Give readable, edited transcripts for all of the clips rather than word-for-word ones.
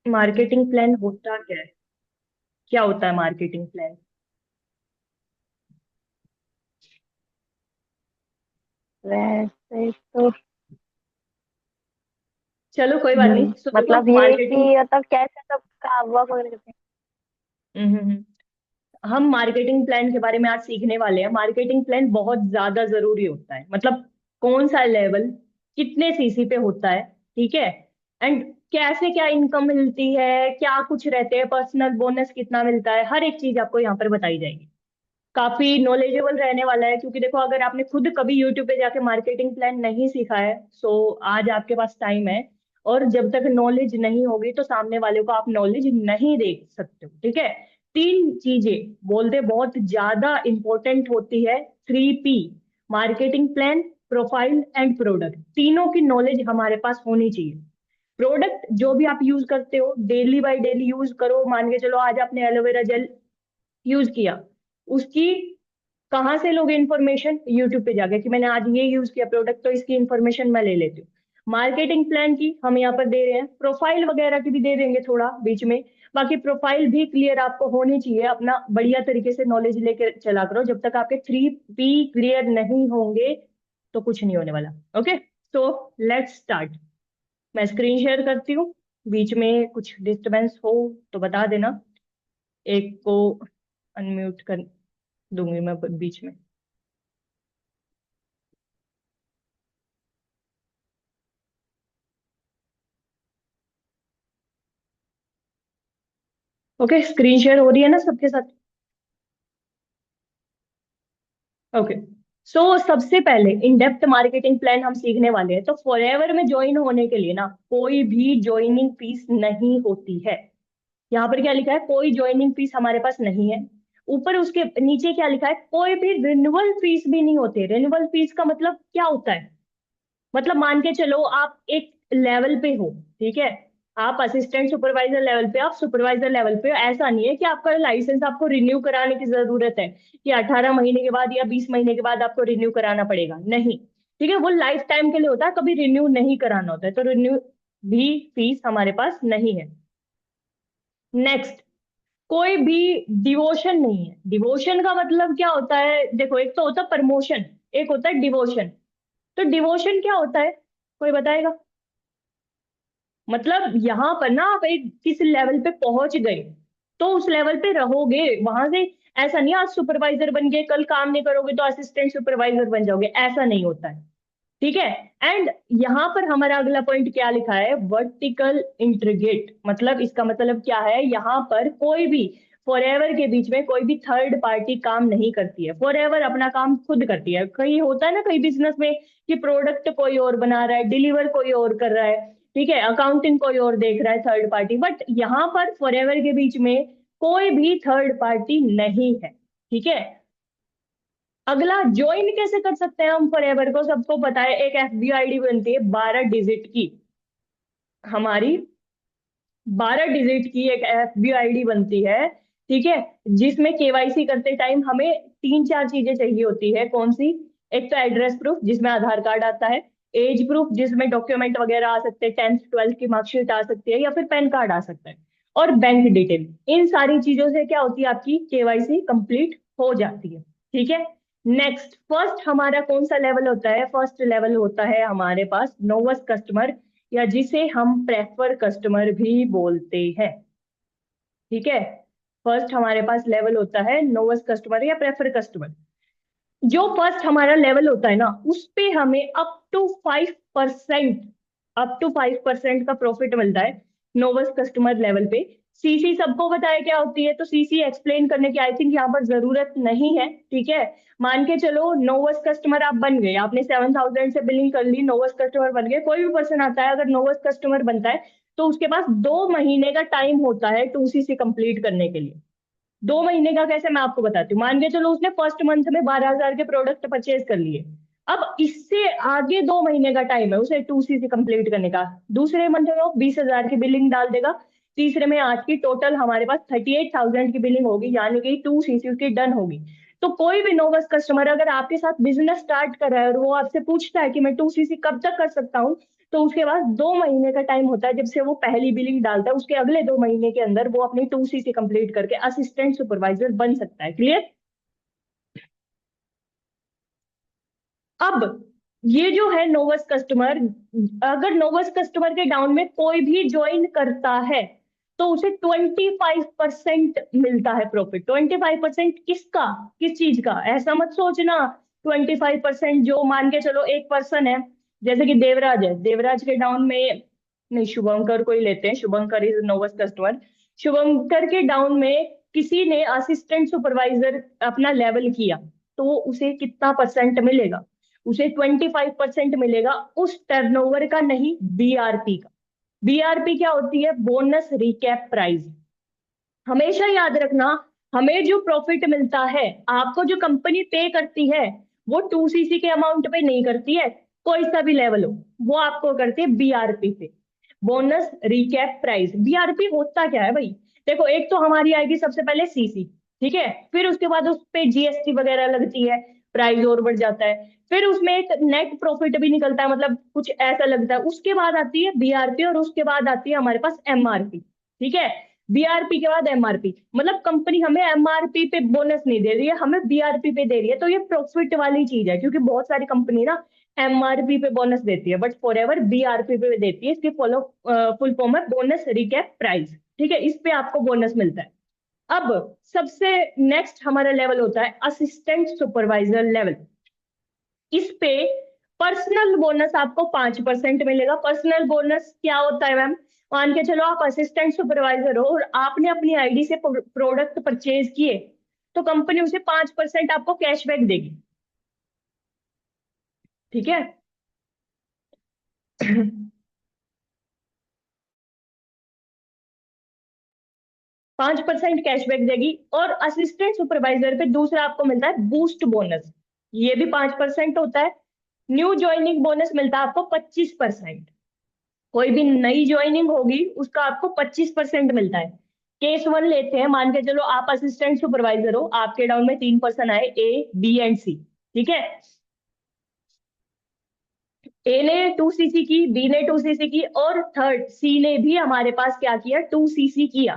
Marketing plan होता क्या है? क्या होता है मार्केटिंग प्लान? वैसे तो चलो कोई बात नहीं, सो देखो मतलब ये मार्केटिंग। कि मतलब कैसे सबका वर्क वगैरह करते हैं। हम मार्केटिंग प्लान के बारे में आज सीखने वाले हैं। मार्केटिंग प्लान बहुत ज्यादा जरूरी होता है, मतलब कौन सा लेवल कितने सीसी पे होता है, ठीक है। एंड कैसे क्या इनकम मिलती है, क्या कुछ रहते हैं, पर्सनल बोनस कितना मिलता है, हर एक चीज आपको यहाँ पर बताई जाएगी। काफी नॉलेजेबल रहने वाला है, क्योंकि देखो अगर आपने खुद कभी यूट्यूब पे जाके मार्केटिंग प्लान नहीं सीखा है, सो आज आपके पास टाइम है। और जब तक नॉलेज नहीं होगी तो सामने वाले को आप नॉलेज नहीं दे सकते हो, ठीक है। तीन चीजें बोलते बहुत ज्यादा इंपॉर्टेंट होती है। 3P, marketing plan, profile and product, तीनों की नॉलेज हमारे पास होनी चाहिए। प्रोडक्ट जो भी आप यूज करते हो डेली बाय डेली यूज करो। मान के चलो आज आपने एलोवेरा जेल यूज किया, उसकी कहाँ से लोगे इन्फॉर्मेशन? यूट्यूब पे जाके कि मैंने आज ये यूज किया प्रोडक्ट, तो इसकी इन्फॉर्मेशन मैं ले लेती हूँ। मार्केटिंग प्लान की हम यहाँ पर दे रहे हैं, प्रोफाइल वगैरह की भी दे देंगे थोड़ा बीच में। बाकी प्रोफाइल भी क्लियर आपको होनी चाहिए, अपना बढ़िया तरीके से नॉलेज लेके चला करो। जब तक आपके 3P क्लियर नहीं होंगे तो कुछ नहीं होने वाला। Okay, so let's start. मैं स्क्रीन शेयर करती हूँ, बीच में कुछ डिस्टरबेंस हो तो बता देना। एक को अनम्यूट कर दूंगी मैं बीच में। ओके, स्क्रीन शेयर हो रही है ना सबके साथ? ओके, सो सबसे पहले इन डेप्थ मार्केटिंग प्लान हम सीखने वाले हैं। तो फॉरएवर में ज्वाइन होने के लिए ना कोई भी ज्वाइनिंग फीस नहीं होती है। यहाँ पर क्या लिखा है? कोई ज्वाइनिंग फीस हमारे पास नहीं है। ऊपर उसके नीचे क्या लिखा है? कोई भी रिन्यूअल फीस भी नहीं होती। रिन्यूअल फीस का मतलब क्या होता है? मतलब मान के चलो आप एक लेवल पे हो, ठीक है। आप असिस्टेंट सुपरवाइजर लेवल पे, आप सुपरवाइजर लेवल पे हो। ऐसा नहीं है कि आपका लाइसेंस आपको रिन्यू कराने की जरूरत है कि 18 महीने के बाद या 20 महीने के बाद आपको रिन्यू कराना पड़ेगा, नहीं। ठीक है, वो लाइफ टाइम के लिए होता है, कभी रिन्यू नहीं कराना होता है, तो रिन्यू भी फीस हमारे पास नहीं है। नेक्स्ट, कोई भी डिवोशन नहीं है। डिवोशन का मतलब क्या होता है? देखो, एक तो होता है प्रमोशन, एक होता है डिवोशन। तो डिवोशन क्या होता है, कोई बताएगा? मतलब यहाँ पर ना आप एक किस लेवल पे पहुंच गए तो उस लेवल पे रहोगे वहां से। ऐसा नहीं आज सुपरवाइजर बन गए, कल काम नहीं करोगे तो असिस्टेंट सुपरवाइजर बन जाओगे, ऐसा नहीं होता है, ठीक है। एंड यहाँ पर हमारा अगला पॉइंट क्या लिखा है? वर्टिकल इंटीग्रेट, मतलब इसका मतलब क्या है? यहाँ पर कोई भी फॉरएवर के बीच में कोई भी थर्ड पार्टी काम नहीं करती है। फॉरएवर अपना काम खुद करती है। कहीं होता है ना कई बिजनेस में कि प्रोडक्ट कोई और बना रहा है, डिलीवर कोई और कर रहा है, ठीक है, अकाउंटिंग कोई और देख रहा है, थर्ड पार्टी। बट यहाँ पर फॉरएवर के बीच में कोई भी थर्ड पार्टी नहीं है, ठीक है। अगला, ज्वाइन कैसे कर सकते हैं हम फॉरएवर को? सबको पता है एक FB ID बनती है 12 डिजिट की। हमारी 12 डिजिट की एक FB ID बनती है, ठीक है। जिसमें KYC करते टाइम हमें तीन चार चीजें चाहिए होती है। कौन सी? एक तो एड्रेस प्रूफ जिसमें आधार कार्ड आता है, एज प्रूफ जिसमें डॉक्यूमेंट वगैरह आ सकते हैं, 10th 12th की मार्कशीट आ सकती है या फिर पैन कार्ड आ सकता है, और बैंक डिटेल। इन सारी चीजों से क्या होती है? आपकी KYC कंप्लीट हो जाती है, ठीक है। नेक्स्ट, फर्स्ट हमारा कौन सा लेवल होता है? फर्स्ट लेवल होता है हमारे पास नोवस कस्टमर, या जिसे हम प्रेफर कस्टमर भी बोलते हैं, ठीक है। फर्स्ट हमारे पास लेवल होता है नोवस कस्टमर या प्रेफर कस्टमर। जो फर्स्ट हमारा लेवल होता है ना, उस पे हमें अप टू 5% का प्रॉफिट मिलता है नोवस कस्टमर लेवल पे। CC सबको बताया क्या होती है, तो CC एक्सप्लेन करने की आई थिंक यहाँ पर जरूरत नहीं है, ठीक है। मान के चलो नोवस कस्टमर आप बन गए, आपने 7,000 से बिलिंग कर ली, नोवस कस्टमर बन गए। कोई भी पर्सन आता है अगर नोवस कस्टमर बनता है तो उसके पास 2 महीने का टाइम होता है 2CC कंप्लीट करने के लिए। 2 महीने का कैसे, मैं आपको बताती हूँ। मान के चलो उसने फर्स्ट मंथ में 12,000 के प्रोडक्ट परचेज कर लिए। अब इससे आगे 2 महीने का टाइम है उसे 2CC कंप्लीट करने का। दूसरे मंथ में वो 20,000 की बिलिंग डाल देगा, तीसरे में 8 की, टोटल हमारे पास 38,000 की बिलिंग होगी, यानी कि 2CC उसकी डन होगी। तो कोई भी नोवस कस्टमर अगर आपके साथ बिजनेस स्टार्ट कर रहा है और वो आपसे पूछता है कि मैं 2CC कब तक कर सकता हूँ, तो उसके बाद 2 महीने का टाइम होता है जब से वो पहली बिलिंग डालता है, उसके अगले 2 महीने के अंदर वो अपनी 2CC कंप्लीट करके असिस्टेंट सुपरवाइजर बन सकता है। क्लियर? अब ये जो है नोवस कस्टमर, अगर नोवस कस्टमर के डाउन में कोई भी ज्वाइन करता है तो उसे 25% मिलता है प्रॉफिट। 25% किसका, किस चीज का? ऐसा मत सोचना 25% जो मान के चलो एक पर्सन है, जैसे कि देवराज है, देवराज के डाउन में, नहीं शुभंकर को ही लेते हैं, शुभंकर इज नोवस कस्टमर। शुभंकर के डाउन में किसी ने असिस्टेंट सुपरवाइजर अपना लेवल किया, तो उसे कितना परसेंट मिलेगा? उसे 25% मिलेगा उस टर्नओवर का, नहीं बीआरपी का। बीआरपी क्या होती है? Bonus recap price. हमेशा याद रखना, हमें जो प्रॉफिट मिलता है, आपको जो कंपनी पे करती है, वो 2CC के अमाउंट पे नहीं करती है, कोई सा भी लेवल हो, वो आपको करती है बीआरपी पे, बोनस रिकैप प्राइस। बीआरपी होता क्या है भाई? देखो, एक तो हमारी आएगी सबसे पहले सीसी, ठीक है, फिर उसके बाद उस पे जीएसटी वगैरह लगती है, प्राइस और बढ़ जाता है, फिर उसमें एक नेट प्रॉफिट भी निकलता है, मतलब कुछ ऐसा लगता है, उसके बाद आती है बीआरपी और उसके बाद आती है हमारे पास एमआरपी। ठीक है, बीआरपी के बाद एमआरपी, मतलब कंपनी हमें एमआरपी पे बोनस नहीं दे रही है, हमें बीआरपी पे दे रही है, तो ये प्रॉफिट वाली चीज है, क्योंकि बहुत सारी कंपनी ना एमआरपी पे बोनस देती है, बट फॉर एवर बीआरपी पे देती है। इसकी फॉलो फुल फॉर्म है बोनस रिकैप प्राइस। ठीक है, इस पे आपको बोनस मिलता है। अब सबसे नेक्स्ट हमारा लेवल होता है असिस्टेंट सुपरवाइजर लेवल। इस पे पर्सनल बोनस आपको 5% मिलेगा। पर्सनल बोनस क्या होता है मैम? मान के चलो आप असिस्टेंट सुपरवाइजर हो और आपने अपनी आईडी से प्रोडक्ट परचेज किए, तो कंपनी उसे 5% आपको कैशबैक देगी। ठीक है। 5% कैशबैक देगी। और असिस्टेंट सुपरवाइजर पे दूसरा आपको मिलता है बूस्ट बोनस, ये भी 5% होता है। न्यू ज्वाइनिंग बोनस मिलता है आपको 25%। कोई भी नई ज्वाइनिंग होगी उसका आपको 25% मिलता है। केस वन लेते हैं, मान के चलो आप असिस्टेंट सुपरवाइजर हो, आपके डाउन में 3 पर्सन आए, ए बी एंड सी। ठीक है, ए ने 2CC की, बी ने 2CC की, और थर्ड सी ने भी हमारे पास क्या किया? 2CC किया।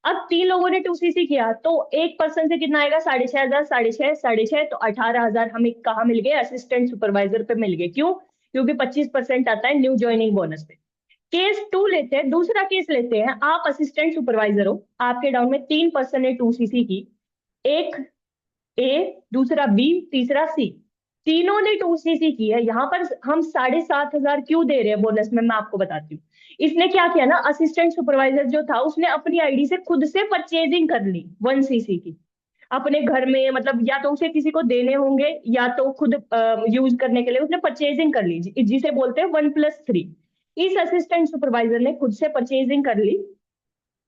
अब 3 लोगों ने 2CC किया, तो एक पर्सन से कितना आएगा? 6,500, 6,500, तो 18,000 हमें कहाँ मिल गए? असिस्टेंट सुपरवाइजर पे मिल गए। क्यों? क्योंकि 25% आता है न्यू ज्वाइनिंग बोनस पे। केस टू लेते हैं, दूसरा केस लेते हैं, आप असिस्टेंट सुपरवाइजर हो, आपके डाउन में 3 पर्सन ने 2CC की, एक ए, दूसरा बी, तीसरा सी, तीनों ने 2CC की है। यहाँ पर हम 7,500 क्यों दे रहे हैं बोनस में, मैं आपको बताती हूँ। इसने क्या किया ना, असिस्टेंट सुपरवाइजर जो था उसने अपनी आईडी से खुद से परचेजिंग कर ली 1CC की अपने घर में, मतलब या तो उसे किसी को देने होंगे या तो खुद यूज करने के लिए उसने परचेजिंग कर ली, जिसे बोलते हैं 1+3। इस असिस्टेंट सुपरवाइजर ने खुद से परचेजिंग कर ली,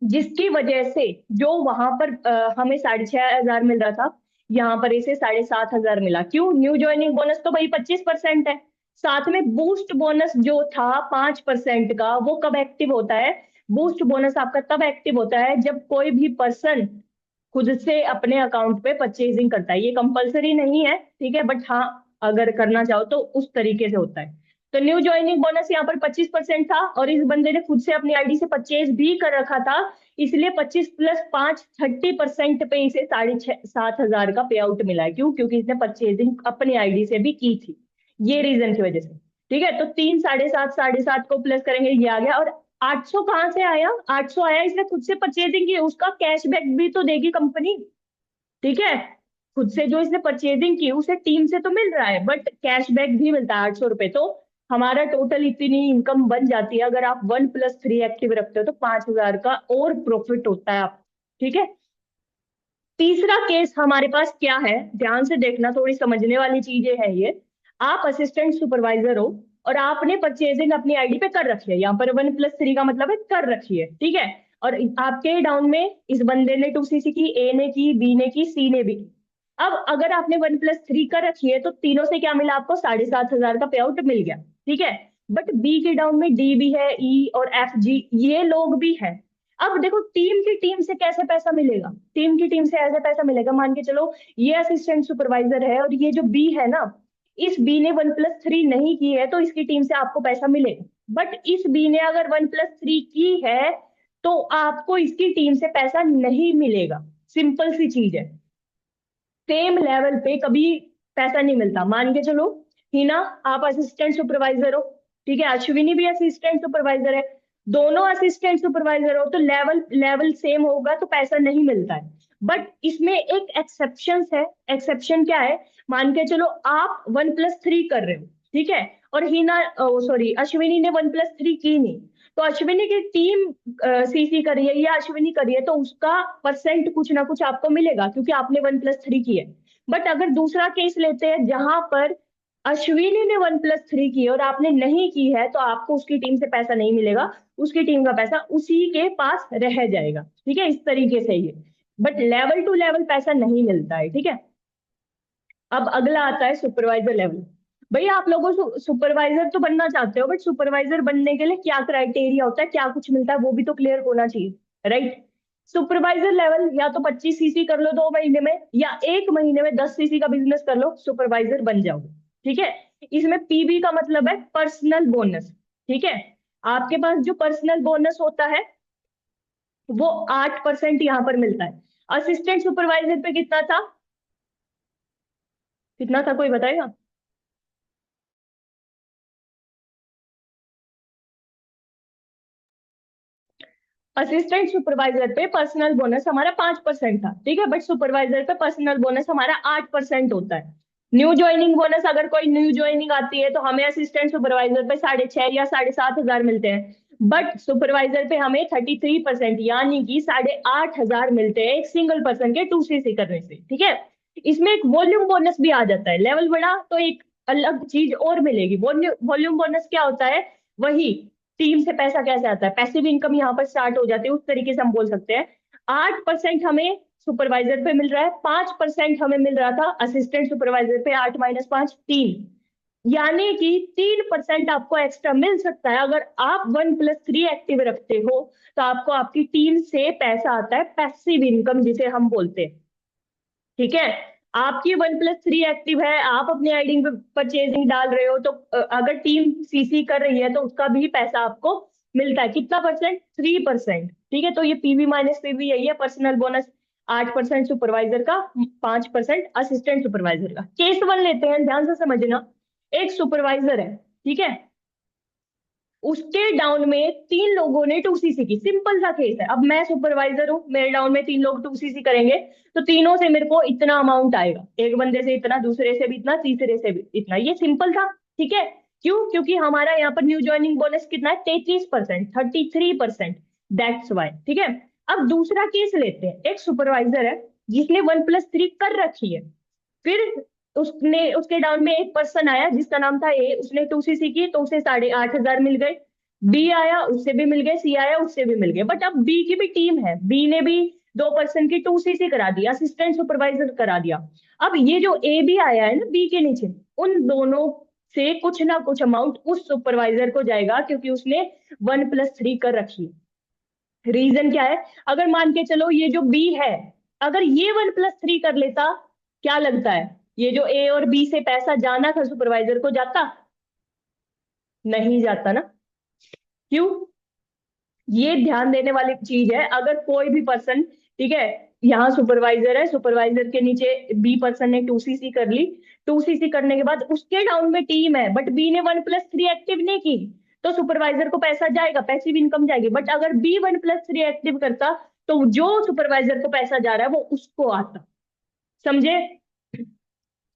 जिसकी वजह से जो वहां पर हमें 6,500 मिल रहा था, यहाँ पर इसे 7,500 मिला। क्यों? न्यू ज्वाइनिंग बोनस तो भाई 25% है, साथ में बूस्ट बोनस जो था 5% का, वो कब एक्टिव होता है? बूस्ट बोनस आपका तब एक्टिव होता है जब कोई भी पर्सन खुद से अपने अकाउंट पे परचेजिंग करता है। ये कंपलसरी नहीं है, ठीक है, बट हाँ अगर करना चाहो तो उस तरीके से होता है। तो न्यू ज्वाइनिंग बोनस यहाँ पर 25% था, और इस बंदे ने खुद से अपनी आईडी से परचेज भी कर रखा था, इसलिए 25+5 30% पे इसे 7,500 का पे आउट मिला है। क्यों? क्योंकि इसने परचेजिंग अपनी आईडी से भी की थी, ये रीजन की वजह से। ठीक है, तो 3 7,500 को प्लस करेंगे, ये आ गया। और 800 कहाँ से आया? 800 आया इसने खुद से परचेजिंग की, उसका कैशबैक भी तो देगी कंपनी। ठीक है, खुद से जो इसने परचेजिंग की उसे टीम से तो मिल रहा है, बट कैशबैक भी मिलता है 800 रुपए। तो हमारा टोटल इतनी इनकम बन जाती है, अगर आप 1+3 एक्टिव रखते हो तो 5,000 का और प्रॉफिट होता है आप। ठीक है, तीसरा केस हमारे पास क्या है, ध्यान से देखना, थोड़ी समझने वाली चीजें हैं ये। आप असिस्टेंट सुपरवाइजर हो और आपने परचेजिंग अपनी आईडी पे कर रखी है, यहाँ पर 1+3 का मतलब है कर रखी है। ठीक है, और आपके डाउन में इस बंदे ने 2CC की, ए ने की, बी ने की, सी ने भी की। अब अगर आपने 1+3 कर रखी है तो तीनों से क्या मिला आपको? 7,500 का पे आउट मिल गया। ठीक है, बट बी के डाउन में डी भी है, ई और एफ जी ये लोग भी हैं। अब देखो, टीम की टीम से कैसे पैसा मिलेगा? टीम की टीम से ऐसे पैसा मिलेगा, मान के चलो ये असिस्टेंट सुपरवाइजर है और ये जो बी है ना, इस बी ने 1+3 नहीं की है, तो इसकी टीम से आपको पैसा मिलेगा। बट इस बी ने अगर 1+3 की है तो आपको इसकी टीम से पैसा नहीं मिलेगा। सिंपल सी चीज है। सेम लेवल पे कभी पैसा नहीं मिलता। मान के चलो हिना आप असिस्टेंट सुपरवाइजर हो, ठीक है, अश्विनी भी असिस्टेंट सुपरवाइजर है, दोनों असिस्टेंट सुपरवाइजर हो, तो लेवल लेवल सेम होगा तो पैसा नहीं मिलता है। बट इसमें एक एक्सेप्शन है। एक्सेप्शन क्या है? मान के चलो आप 1+3 कर रहे हो, ठीक है, और हिना सॉरी अश्विनी ने 1+3 की नहीं, तो अश्विनी की टीम सीसी करी है या अश्विनी करी है तो उसका परसेंट कुछ ना कुछ आपको मिलेगा क्योंकि आपने 1+3 की है। बट अगर दूसरा केस लेते हैं जहां पर अश्विनी ने 1+3 की है और आपने नहीं की है तो आपको उसकी टीम से पैसा नहीं मिलेगा, उसकी टीम का पैसा उसी के पास रह जाएगा। ठीक है, इस तरीके से ये, बट लेवल टू लेवल पैसा नहीं मिलता है। ठीक है, अब अगला आता है सुपरवाइजर लेवल। भैया आप लोगों सुपरवाइजर तो बनना चाहते हो, बट सुपरवाइजर बनने के लिए क्या क्राइटेरिया होता है, क्या कुछ मिलता है, वो भी तो क्लियर होना चाहिए, राइट? सुपरवाइजर लेवल या तो 25 सीसी कर लो 2 महीने में, या 1 महीने में 10 सीसी का बिजनेस कर लो, सुपरवाइजर बन जाओगे। ठीक है, इसमें पीबी का मतलब है पर्सनल बोनस। ठीक है, आपके पास जो पर्सनल बोनस होता है वो 8% यहाँ पर मिलता है। असिस्टेंट सुपरवाइजर पे कितना था, कितना था कोई बताएगा? असिस्टेंट सुपरवाइजर पे पर्सनल बोनस हमारा 5% था, ठीक है, बट सुपरवाइजर पे पर्सनल बोनस हमारा 8% होता है। न्यू ज्वाइनिंग बोनस, अगर कोई न्यू ज्वाइनिंग आती है तो हमें असिस्टेंट सुपरवाइजर पे 6.5 या 7,500 मिलते हैं, बट सुपरवाइजर पे हमें 33% यानी कि 8,500 मिलते हैं एक सिंगल पर्सन के 2 सीसी करने से। ठीक है, इसमें एक वॉल्यूम बोनस भी आ जाता है। लेवल बढ़ा तो एक अलग चीज और मिलेगी। वॉल्यूम बोनस क्या होता है? वही टीम से पैसा कैसे आता है, पैसिव इनकम यहाँ पर स्टार्ट हो जाती है, उस तरीके से हम बोल सकते हैं। 8% हमें सुपरवाइजर पे मिल रहा है, 5% हमें मिल रहा था असिस्टेंट सुपरवाइजर पे, 8 - 5 3, यानी कि 3% आपको एक्स्ट्रा मिल सकता है। अगर आप 1+3 एक्टिव रखते हो तो आपको आपकी टीम से पैसा आता है, पैसिव इनकम जिसे हम बोलते हैं। ठीक है, आपकी 1+3 एक्टिव है, आप अपने आईडी पे परचेजिंग डाल रहे हो, तो अगर टीम सीसी कर रही है तो उसका भी पैसा आपको मिलता है। कितना परसेंट? 3%। ठीक है, तो ये पीवी माइनस पीवी यही है, पर्सनल बोनस 8% सुपरवाइजर का, 5% असिस्टेंट सुपरवाइजर का। केस वन लेते हैं, ध्यान से समझना। एक सुपरवाइजर है, ठीक है, उसके डाउन में 3 लोगों ने 2 सीसी की, सिंपल सा केस है। अब मैं सुपरवाइजर हूँ, मेरे डाउन में 3 लोग 2 सीसी करेंगे, तो तीनों से मेरे को इतना अमाउंट आएगा, एक बंदे से इतना, दूसरे से भी इतना, तीसरे से भी इतना। ये सिंपल था। ठीक है, क्यों? क्योंकि हमारा यहाँ पर न्यू ज्वाइनिंग बोनस कितना है? 33%, 33%, दैट्स वाई। ठीक है, अब दूसरा केस लेते हैं। एक सुपरवाइजर है जिसने 1+3 कर रखी है, फिर उसने उसके डाउन में एक पर्सन आया जिसका नाम था ए, उसने 2 सीसी की तो उसे 8,500 मिल गए। बी आया, उससे भी मिल गए, सी आया, उससे भी मिल गए। बट अब बी की भी टीम है, बी ने भी 2 पर्सन की 2 सीसी करा दी, असिस्टेंट सुपरवाइजर करा दिया। अब ये जो ए भी आया है ना बी के नीचे, उन दोनों से कुछ ना कुछ अमाउंट उस सुपरवाइजर को जाएगा क्योंकि उसने 1+3 कर रखी है। रीजन क्या है? अगर मान के चलो ये जो बी है, अगर ये 1+3 कर लेता, क्या लगता है ये जो ए और बी से पैसा जाना था सुपरवाइजर को, जाता? नहीं जाता ना। क्यों? ये ध्यान देने वाली चीज है। अगर कोई भी पर्सन, ठीक है, यहाँ सुपरवाइजर है, सुपरवाइजर के नीचे बी पर्सन ने 2 सीसी कर ली, 2 सीसी करने के बाद उसके डाउन में टीम है बट बी ने 1+3 एक्टिव नहीं की, तो सुपरवाइजर को पैसा जाएगा, पैसिव इनकम जाएगी। बट अगर बी 1+3 एक्टिव करता तो जो सुपरवाइजर को पैसा जा रहा है वो उसको आता। समझे?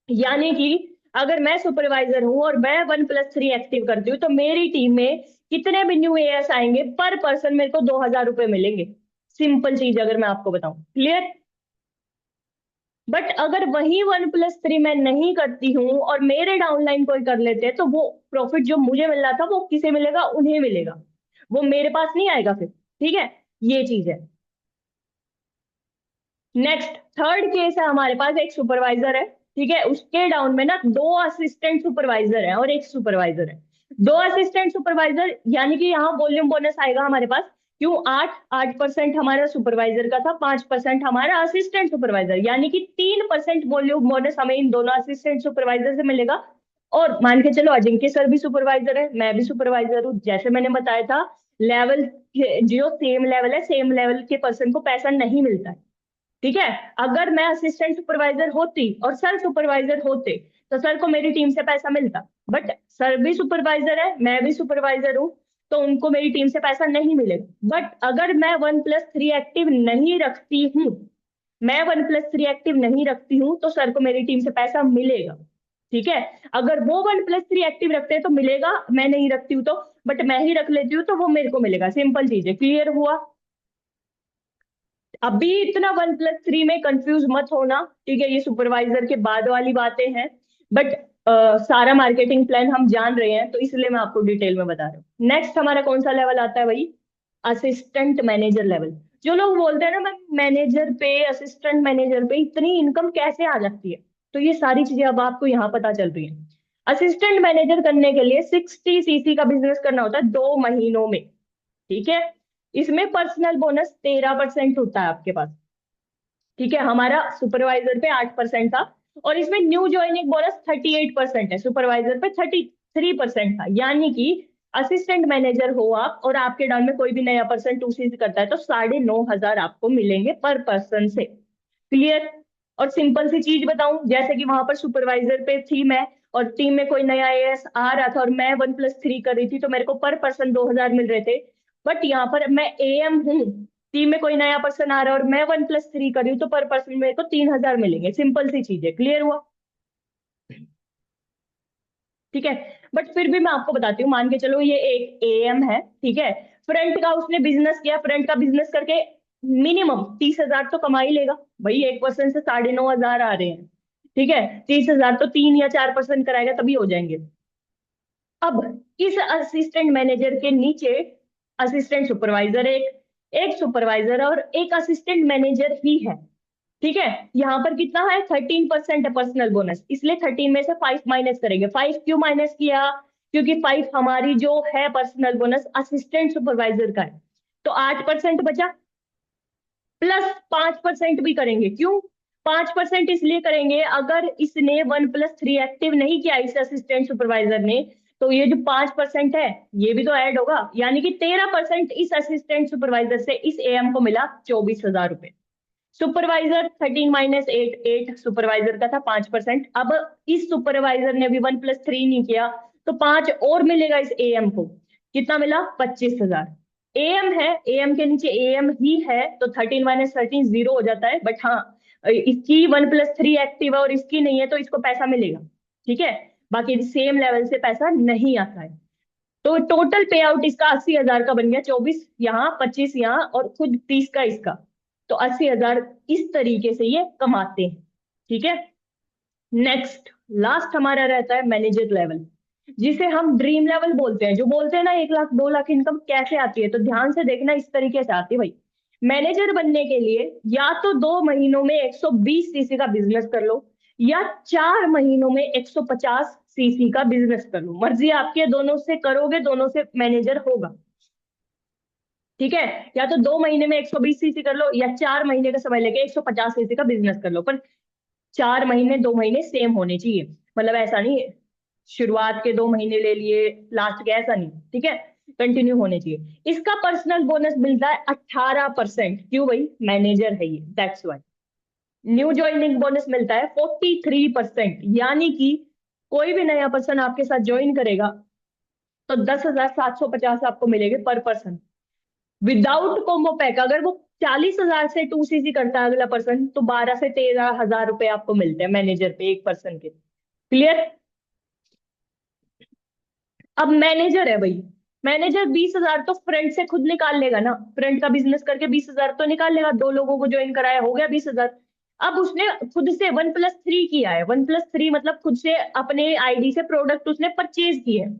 यानी कि अगर मैं सुपरवाइजर हूं और मैं 1+3 एक्टिव करती हूँ तो मेरी टीम में कितने भी न्यू एएस आएंगे, पर पर्सन मेरे को 2,000 रुपए मिलेंगे। सिंपल चीज अगर मैं आपको बताऊं, क्लियर? बट अगर वही 1+3 मैं नहीं करती हूँ और मेरे डाउनलाइन कोई कर लेते हैं तो वो प्रॉफिट जो मुझे मिल रहा था वो किसे मिलेगा? उन्हें मिलेगा, वो मेरे पास नहीं आएगा फिर। ठीक है, ये चीज है। नेक्स्ट थर्ड केस है हमारे पास। एक सुपरवाइजर है, ठीक है, उसके डाउन में ना 2 असिस्टेंट सुपरवाइजर है और एक सुपरवाइजर है। 2 असिस्टेंट सुपरवाइजर यानी कि यहाँ वॉल्यूम बोनस आएगा हमारे पास। क्यों? 8% हमारा सुपरवाइजर का था, 5% हमारा असिस्टेंट सुपरवाइजर, यानी कि 3% वॉल्यूम बोनस हमें इन दोनों असिस्टेंट सुपरवाइजर से मिलेगा। और मान के चलो अजिंक्य सर भी सुपरवाइजर है, मैं भी सुपरवाइजर हूँ, जैसे मैंने बताया था लेवल, जो सेम लेवल है सेम लेवल के पर्सन को पैसा नहीं मिलता है। ठीक है, अगर मैं असिस्टेंट सुपरवाइजर होती और सर सुपरवाइजर होते तो सर को मेरी टीम से पैसा मिलता, बट सर भी सुपरवाइजर है मैं भी सुपरवाइजर हूँ, तो उनको मेरी टीम से पैसा नहीं मिलेगा। बट अगर मैं 1+3 एक्टिव नहीं रखती हूँ, मैं 1+3 एक्टिव नहीं रखती हूँ तो सर को मेरी टीम से पैसा मिलेगा। ठीक है, अगर वो 1+3 एक्टिव रखते हैं तो मिलेगा, मैं नहीं रखती हूँ तो, बट मैं ही रख लेती हूँ तो वो मेरे को मिलेगा। सिंपल चीज है, क्लियर हुआ? अभी इतना 1+3 में कंफ्यूज मत होना, ठीक है, ये सुपरवाइजर के बाद वाली बातें हैं। बट सारा मार्केटिंग प्लान हम जान रहे हैं तो इसलिए मैं आपको डिटेल में बता रहा हूँ। नेक्स्ट हमारा कौन सा लेवल आता है भाई? Assistant manager level. जो लोग बोलते हैं ना मैं मैनेजर पे, असिस्टेंट मैनेजर पे इतनी इनकम कैसे आ जाती है, तो ये सारी चीजें अब आपको यहाँ पता चल रही है। असिस्टेंट मैनेजर करने के लिए 60 सीसी का बिजनेस करना होता है 2 महीनों में। ठीक है, इसमें पर्सनल बोनस 13% होता है आपके पास। ठीक है, हमारा सुपरवाइजर पे 8% था, और इसमें न्यू ज्वाइनिंग बोनस 38% है, सुपरवाइजर पे 33% था। यानी कि असिस्टेंट मैनेजर हो आप और आपके डाउन में कोई भी नया पर्सन 2 सीसी करता है तो 9,500 आपको मिलेंगे पर पर्सन से। क्लियर? और सिंपल सी चीज बताऊं, जैसे कि वहां पर सुपरवाइजर पे थी मैं और टीम में कोई नया एएस आ रहा था और मैं 1+3 कर रही थी तो मेरे को पर पर्सन 2,000 मिल रहे थे। बट यहाँ पर मैं एएम हूँ, टीम में कोई नया पर्सन आ रहा है और मैं 1+3 कर रही हूँ तो पर पर्सन मेरे को 3,000 मिलेंगे। सिंपल सी चीज है, क्लियर हुआ? ठीक है, बट फिर भी मैं आपको बताती हूँ, मान के चलो ये एक एएम है, ठीक है, फ्रंट का उसने बिजनेस किया, फ्रंट का बिजनेस करके मिनिमम 30,000 तो कमा ही लेगा भाई, एक पर्सन से 9,500 आ रहे हैं। ठीक है, 30,000 तो 3 या 4% कराएगा तभी हो जाएंगे। अब इस असिस्टेंट मैनेजर के नीचे असिस्टेंट सुपरवाइजर, एक एक सुपरवाइजर और एक असिस्टेंट मैनेजर ही है। ठीक है, यहाँ पर कितना है? 13% है पर्सनल बोनस, इसलिए 13 में से 5 माइनस करेंगे। 5 क्यों माइनस किया? क्योंकि 5 हमारी जो है पर्सनल बोनस असिस्टेंट सुपरवाइजर का है, तो 8% बचा, प्लस 5% भी करेंगे। क्यों 5% इसलिए करेंगे? अगर इसने 1+3 एक्टिव नहीं किया इस असिस्टेंट सुपरवाइजर ने, तो ये जो 5% है ये भी तो ऐड होगा, यानी कि 13% इस असिस्टेंट सुपरवाइजर से इस एएम को मिला 24,000 रुपए। सुपरवाइजर 13 - 8 8 सुपरवाइजर का था 5%। अब इस सुपरवाइजर ने भी 1+3 नहीं किया तो 5 और मिलेगा इस एएम को। कितना मिला? 25,000। एएम है, एएम के नीचे एएम ही है तो 13 - 13 0 हो जाता है। बट हाँ, इसकी 1+3 एक्टिव है और इसकी नहीं है तो इसको पैसा मिलेगा। ठीक है, बाकी सेम लेवल से पैसा नहीं आता है। तो टोटल पे आउट इसका 80,000 का बन गया, 24 यहाँ 25 यहाँ और खुद 30 का इसका, तो 80,000 इस तरीके से ये कमाते हैं। ठीक है, नेक्स्ट लास्ट हमारा रहता है मैनेजर लेवल, जिसे हम ड्रीम लेवल बोलते हैं। जो बोलते हैं ना 1 लाख 2 लाख इनकम कैसे आती है, तो ध्यान से देखना, इस तरीके से आती है भाई। मैनेजर बनने के लिए या तो 2 महीनों में 120 सीसी का बिजनेस कर लो, या 4 महीनों में 150 सीसी का बिजनेस कर लो, मर्जी आपकी है, दोनों से करोगे दोनों से मैनेजर होगा। ठीक है, या तो 2 महीने में 120 सीसी कर लो या 4 महीने का समय लेके 150 सीसी का बिजनेस कर लो, पर 4 महीने 2 महीने सेम होने चाहिए। मतलब ऐसा नहीं शुरुआत के 2 महीने ले लिए लास्ट के, ऐसा नहीं। ठीक है, कंटिन्यू होने चाहिए। इसका पर्सनल बोनस मिलता है 18%। क्यों भाई? मैनेजर है ये, that's why. New joining bonus मिलता है 43%, यानी कि कोई भी नया पर्सन आपके साथ ज्वाइन करेगा तो 10,750 आपको मिलेंगे पर पर्सन, विदाउट कॉम्बो पैक। अगर वो 40,000 से 2 सीसी करता है अगला पर्सन तो 12 से 13 हजार रुपए आपको मिलते हैं मैनेजर पे एक पर्सन के। क्लियर? अब मैनेजर है भाई, मैनेजर 20,000 तो फ्रंट से खुद निकाल लेगा ना, फ्रंट का बिजनेस करके 20,000 तो निकाल लेगा, 2 लोगों को ज्वाइन कराया हो गया 20,000। अब उसने खुद से 1+3 किया है, 1+3 मतलब खुद से अपने आईडी से प्रोडक्ट उसने परचेज किए हैं,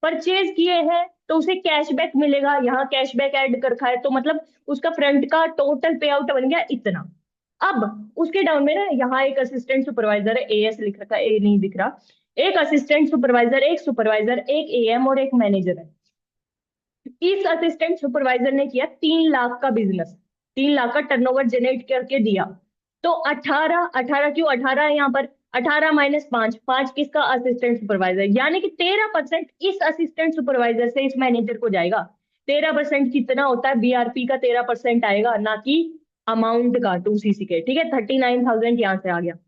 परचेज किए हैं तो उसे कैशबैक मिलेगा, यहाँ कैशबैक ऐड कर रखा है, तो मतलब उसका फ्रंट का टोटल पे आउट बन गया इतना। अब उसके डाउन में ना यहाँ एक असिस्टेंट सुपरवाइजर है, एएस लिख रखा है, ए नहीं दिख रहा। एक असिस्टेंट सुपरवाइजर, एक सुपरवाइजर, एक एएम और एक मैनेजर है। इस असिस्टेंट सुपरवाइजर ने किया 3 लाख का बिजनेस, 3 लाख का टर्नओवर जनरेट करके दिया। तो 18 18 क्यों 18 है यहाँ पर? 18 माइनस 5, 5 किसका? असिस्टेंट सुपरवाइजर, यानी कि 13% इस असिस्टेंट सुपरवाइजर से इस मैनेजर को जाएगा। 13% कितना होता है? बीआरपी का 13% आएगा, ना कि अमाउंट का 2सीसी के। ठीक है, 39,000 यहां से आ गया।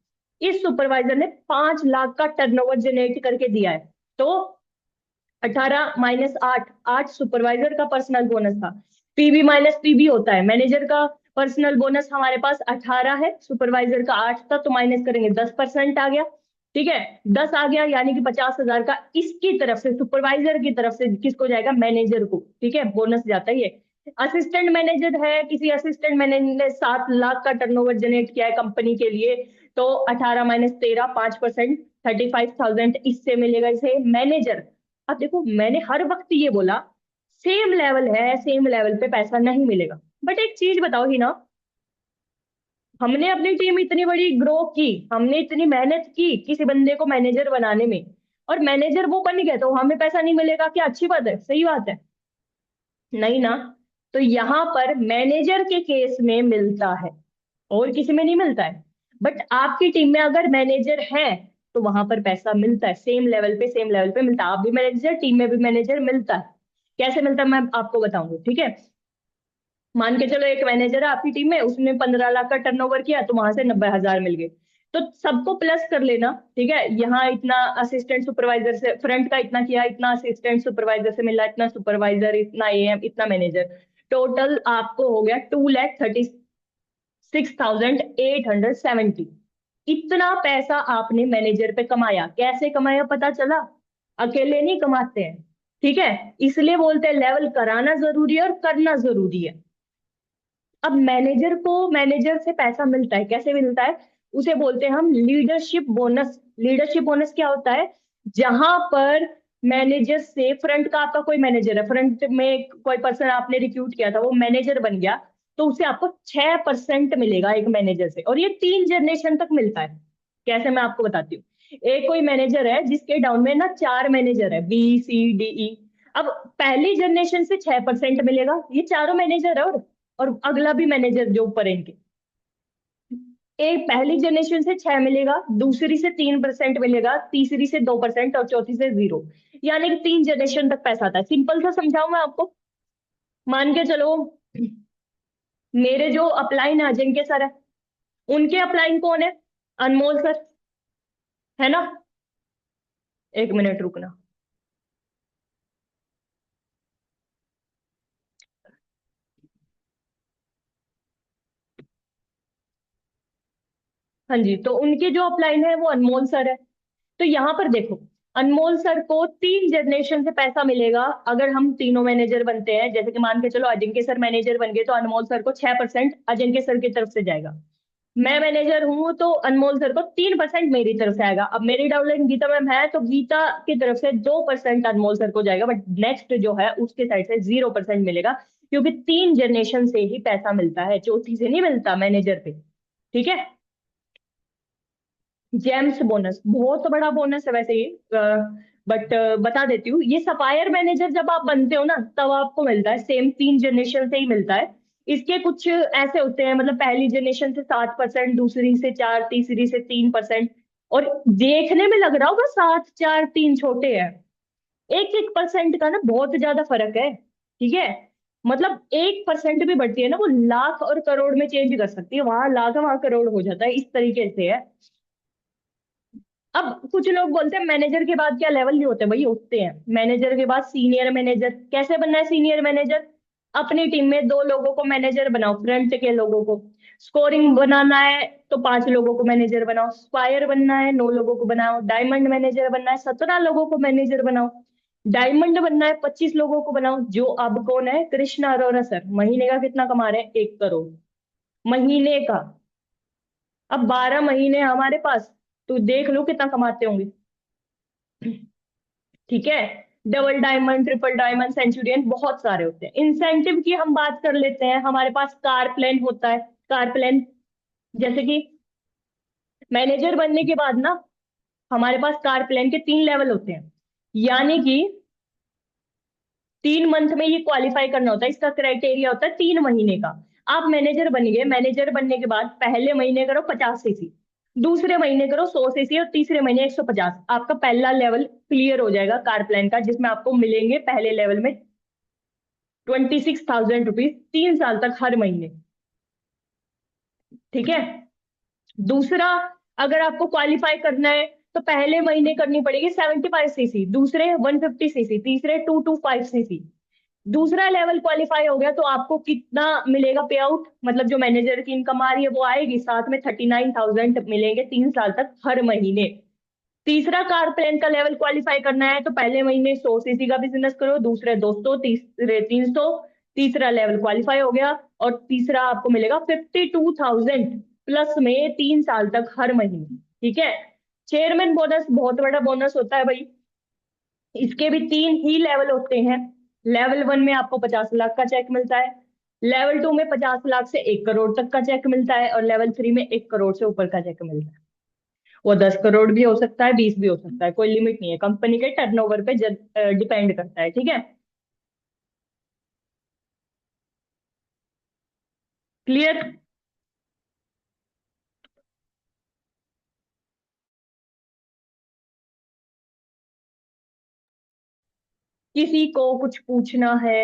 इस सुपरवाइजर ने 5 लाख का टर्नओवर जनरेट करके दिया है, तो 18 माइनस 8, 8 सुपरवाइजर का पर्सनल बोनस था। पीबी माइनस पीबी होता है, मैनेजर का पर्सनल बोनस हमारे पास 18 है, सुपरवाइजर का 8 था, तो माइनस करेंगे 10% आ गया। ठीक है, 10 आ गया, यानी कि 50,000 का इसकी तरफ से, सुपरवाइजर की तरफ से किसको जाएगा? मैनेजर को। ठीक है, बोनस जाता है ये। असिस्टेंट मैनेजर है, किसी असिस्टेंट मैनेजर ने 7 लाख का टर्नओवर जनरेट किया है कंपनी के लिए, तो 18 माइनस 13, 5%, 35,000 इससे मिलेगा इसे मैनेजर। अब देखो, मैंने हर वक्त ये बोला सेम लेवल है, सेम लेवल पे पैसा नहीं मिलेगा, बट एक चीज बताओ ही ना, हमने अपनी टीम इतनी बड़ी ग्रो की, हमने इतनी मेहनत की किसी बंदे को मैनेजर बनाने में, और मैनेजर वो बन गया तो हमें पैसा नहीं मिलेगा? क्या अच्छी बात है? सही बात है? नहीं ना। तो यहाँ पर मैनेजर के केस में मिलता है, और किसी में नहीं मिलता है। बट आपकी टीम में अगर मैनेजर है तो वहां पर पैसा मिलता है, सेम लेवल पे, सेम लेवल पे मिलता है। आप भी मैनेजर, टीम में भी मैनेजर मिलता है। कैसे मिलता है मैं आपको बताऊंगी, ठीक है। मान के चलो एक मैनेजर है आपकी टीम में, उसने 15 लाख का टर्नओवर किया, तो वहां से 90,000 मिल गए। तो सबको प्लस कर लेना, ठीक है। यहाँ इतना असिस्टेंट सुपरवाइजर से, फ्रंट का इतना किया, इतना असिस्टेंट सुपरवाइजर से मिला, इतना सुपरवाइजर, इतना एएम, इतना मैनेजर, टोटल आपको हो गया 2,36,870। इतना पैसा आपने मैनेजर पे कमाया। कैसे कमाया पता चला? अकेले नहीं कमाते हैं, ठीक है। इसलिए बोलते हैं लेवल कराना जरूरी है और करना जरूरी है। अब मैनेजर को, मैनेजर से पैसा मिलता है, कैसे मिलता है? उसे बोलते हैं हम लीडरशिप बोनस। लीडरशिप बोनस क्या होता है? जहां पर मैनेजर से, फ्रंट का आपका कोई मैनेजर है, फ्रंट में कोई पर्सन आपने रिक्रूट किया था, वो मैनेजर बन गया, तो उसे आपको 6% मिलेगा एक मैनेजर से, और ये 3 जनरेशन तक मिलता है। कैसे, मैं आपको बताती हूँ। एक कोई मैनेजर है जिसके डाउन में ना 4 मैनेजर है, B C D E। अब पहली जनरेशन से 6% मिलेगा, ये चारों मैनेजर है, और अगला भी मैनेजर जो ऊपर है इनके। एक पहली जनरेशन से 6 मिलेगा, दूसरी से 3% मिलेगा, तीसरी से 2% और चौथी से 0। यानी कि 3 जनरेशन तक पैसा आता है। सिंपल सा समझाऊं मैं आपको। मान के चलो, मेरे जो अपलाइन अजिंक्य सर है, उनके अपलाइन कौन है? अनमोल सर, है ना। एक मिनट रुकना। हाँ जी, तो उनके जो अपलाइन है वो अनमोल सर है। तो यहाँ पर देखो, अनमोल सर को 3 जनरेशन से पैसा मिलेगा अगर हम तीनों मैनेजर बनते हैं। जैसे कि मान के चलो अजिंक्य सर मैनेजर बन गए, तो अनमोल सर को 6% अजिंक्य सर की तरफ से जाएगा। मैं मैनेजर हूं तो अनमोल सर को 3% मेरी तरफ से आएगा। अब मेरी डाउनलाइन गीता मैम है, तो गीता की तरफ से 2% अनमोल सर को जाएगा, बट नेक्स्ट जो है उसके साइड से 0% मिलेगा, क्योंकि 3 जनरेशन से ही पैसा मिलता है, चौथी से नहीं मिलता मैनेजर पे। ठीक है। जेम्स बोनस बहुत बड़ा बोनस है वैसे ये, बट बता देती हूँ, ये सफायर मैनेजर जब आप बनते हो ना, तब आपको मिलता है, सेम 3 जनरेशन से ही मिलता है। इसके कुछ ऐसे होते हैं, मतलब पहली जनरेशन से 7%, दूसरी से 4, तीसरी से 3%। और देखने में लग रहा होगा 7, 4, 3 छोटे हैं, 1-1% का ना बहुत ज्यादा फर्क है। ठीक है, मतलब 1% भी बढ़ती है ना, वो लाख और करोड़ में चेंज कर सकती है, वहां लाख वहां करोड़ हो जाता है, इस तरीके से है। अब कुछ लोग बोलते हैं मैनेजर के बाद क्या लेवल नहीं होते? भाई होते हैं। मैनेजर के बाद सीनियर मैनेजर। कैसे बनना है सीनियर मैनेजर? अपनी टीम में 2 लोगों को मैनेजर बनाओ, फ्रंट के लोगों को। स्कोरिंग बनाना है तो 5 लोगों को मैनेजर बनाओ। स्पायर बनना है 9 लोगों को बनाओ। डायमंड मैनेजर बनना है 17 लोगों को मैनेजर बनाओ। डायमंड बनना है 25 लोगों को बनाओ। जो अब कौन है? कृष्णा अरोरा सर, महीने का कितना कमा रहे हैं? 1 करोड़ महीने का। अब 12 महीने हमारे पास, तो देख लो कितना कमाते होंगे। ठीक है। Double diamond, triple diamond, Centurion, बहुत सारे होते हैं। इंसेंटिव की हम बात कर लेते हैं, हमारे पास कार प्लान होता है। कार प्लान, जैसे कि मैनेजर बनने के बाद ना, हमारे पास कार प्लान के 3 लेवल होते हैं, यानी कि 3 मंथ में ये क्वालिफाई करना होता है। इसका क्राइटेरिया होता है 3 महीने का। आप मैनेजर बन गए, मैनेजर बनने के बाद पहले महीने करो 50 सीसी, दूसरे महीने करो 100 सीसी और तीसरे महीने 150। आपका पहला लेवल क्लियर हो जाएगा कार प्लान का, जिसमें आपको मिलेंगे पहले लेवल में 26,000 रुपीज 3 साल तक हर महीने। ठीक है। दूसरा, अगर आपको क्वालिफाई करना है तो पहले महीने करनी पड़ेगी 75 सीसी, दूसरे 150 सीसी, तीसरे 225 सीसी। दूसरा लेवल क्वालिफाई हो गया तो आपको कितना मिलेगा पे आउट, मतलब जो मैनेजर की इनकम आ रही है वो आएगी, साथ में 39,000 मिलेंगे 3 साल तक हर महीने। तीसरा, कार प्लान का लेवल क्वालिफाई करना है तो पहले महीने 100 सीसी का बिजनेस करो, दूसरे 200, तीसरे 300। तीसरा लेवल क्वालिफाई हो गया और तीसरा आपको मिलेगा 52,000 प्लस में 3 साल तक हर महीने। ठीक है। चेयरमैन बोनस बहुत बड़ा बोनस होता है भाई। इसके भी 3 ही लेवल होते हैं। लेवल 1 में आपको 50 लाख का चेक मिलता है, लेवल 2 में 50 लाख से 1 करोड़ तक का चेक मिलता है, और लेवल 3 में 1 करोड़ से ऊपर का चेक मिलता है। वो 10 करोड़ भी हो सकता है, 20 भी हो सकता है, कोई लिमिट नहीं है, कंपनी के टर्नओवर पे डिपेंड करता है। ठीक है। क्लियर। किसी को कुछ पूछना है?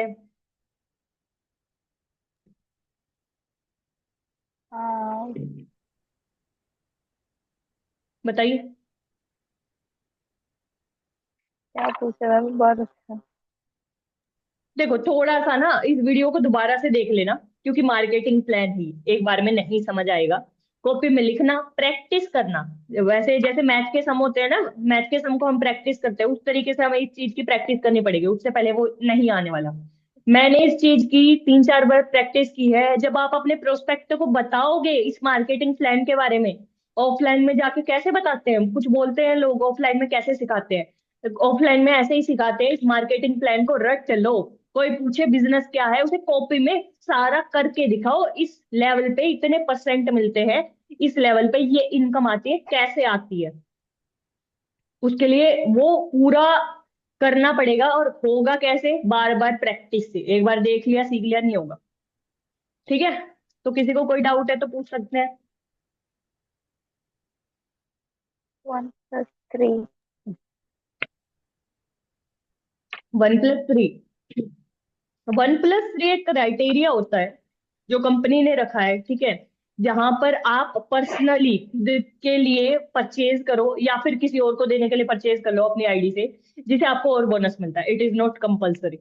हाँ, बताइए। क्या पूछे मैम, बहुत अच्छा। देखो, थोड़ा सा ना इस वीडियो को दोबारा से देख लेना, क्योंकि मार्केटिंग प्लान ही एक बार में नहीं समझ आएगा। कॉपी में लिखना, प्रैक्टिस करना। वैसे जैसे मैथ के सम होते हैं ना, मैथ के सम को हम प्रैक्टिस करते हैं, उस तरीके से हमें इस चीज की प्रैक्टिस करनी पड़ेगी, उससे पहले वो नहीं आने वाला। मैंने इस चीज की 3-4 बार प्रैक्टिस की है। जब आप अपने प्रोस्पेक्ट को बताओगे इस मार्केटिंग प्लान के बारे में, ऑफलाइन में जाके कैसे बताते हैं, कुछ बोलते हैं लोग, ऑफलाइन में कैसे सिखाते हैं? ऑफलाइन में ऐसे ही सिखाते हैं, इस मार्केटिंग प्लान को रट चलो। कोई पूछे बिजनेस क्या है, उसे कॉपी में सारा करके दिखाओ, इस लेवल पे इतने परसेंट मिलते हैं, इस लेवल पे ये इनकम आती है, कैसे आती है। उसके लिए वो पूरा करना पड़ेगा, और होगा कैसे? बार बार प्रैक्टिस से। एक बार देख लिया सीख लिया नहीं होगा। ठीक है। तो किसी को कोई डाउट है तो पूछ सकते हैं। 1+3। 1+3। 1+3 एक क्राइटेरिया होता है जो कंपनी ने रखा है। ठीक है। जहां पर आप पर्सनली खुद के लिए परचेज करो, या फिर किसी और को देने के लिए परचेज कर लो अपनी आईडी से, जिसे आपको और बोनस मिलता है। It is not compulsory.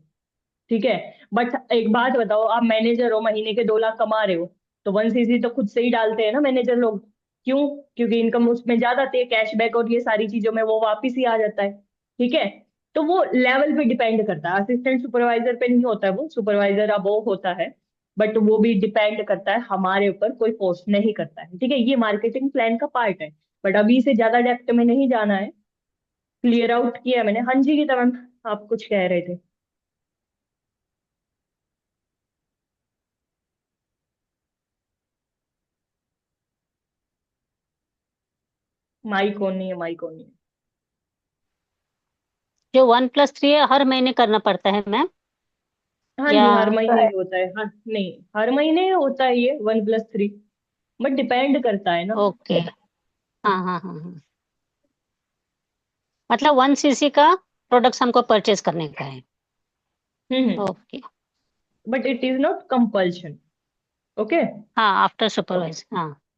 ठीक है। बट एक बात बताओ, आप मैनेजर हो, महीने के 2 लाख कमा रहे हो, तो 1 सीसी तो खुद से ही डालते हैं ना मैनेजर लोग। क्यों? क्योंकि इनकम उसमें ज्यादा आती है, कैशबैक और ये सारी चीजों में वो वापिस ही आ जाता है। ठीक है। तो वो लेवल पे डिपेंड करता है, असिस्टेंट सुपरवाइजर पे नहीं होता है, वो सुपरवाइजर अब वो होता है। बट वो भी डिपेंड करता है हमारे ऊपर, कोई फोर्स नहीं करता है। ठीक है। ये मार्केटिंग प्लान का पार्ट है। बट अभी से ज्यादा डेप्थ में नहीं जाना है। क्लियर आउट किया है मैंने। हाँ जी गीता मैम, आप कुछ कह रहे थे। माइक ऑन नहीं है, माइक ऑन नहीं है। जो 1+3 है हर महीने करना पड़ता है मैम? हाँ या जी, हर तो महीने ही होता है। हाँ नहीं, हर महीने होता है ये 1+3, बट डिपेंड करता है ना। ओके। हाँ हाँ हाँ हाँ, मतलब 1 cc का प्रोडक्ट्स हमको परचेज करने का है। Hmm. Okay. But it is not compulsion. Okay. हाँ, आफ्टर सुपरवाइज, हाँ।